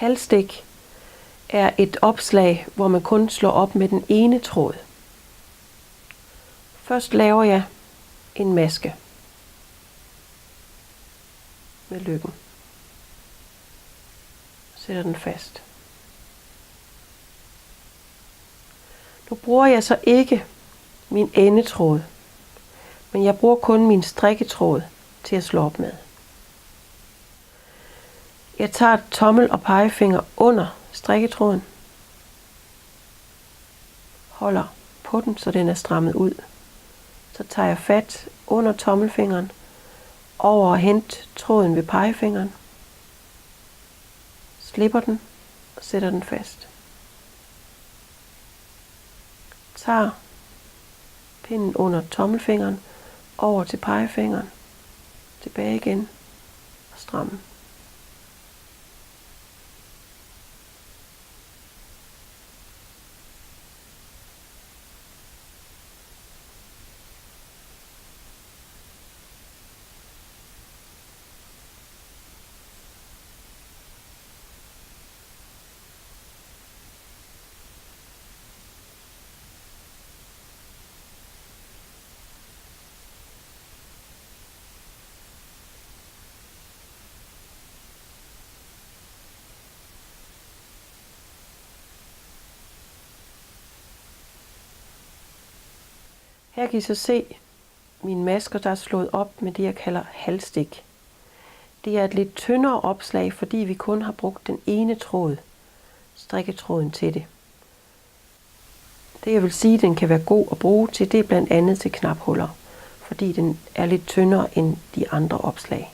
Halvstik er et opslag, hvor man kun slår op med den ene tråd. Først laver jeg en maske med lykken. Sætter den fast. Nu bruger jeg så ikke min endetråd, men jeg bruger kun min strikketråd til at slå op med. Jeg tager tommel og pegefinger under strikketråden, holder på den, så den er strammet ud. Så tager jeg fat under tommelfingeren, over og henter tråden ved pegefingeren, slipper den og sætter den fast. Tager pinden under tommelfingeren, over til pegefingeren, tilbage igen og stramme. Her kan I så se mine masker, der er slået op med det, jeg kalder halvstik. Det er et lidt tyndere opslag, fordi vi kun har brugt den ene tråd, strikketråden, til det. Det jeg vil sige, den kan være god at bruge til, det er blandt andet til knaphuller, fordi den er lidt tyndere end de andre opslag.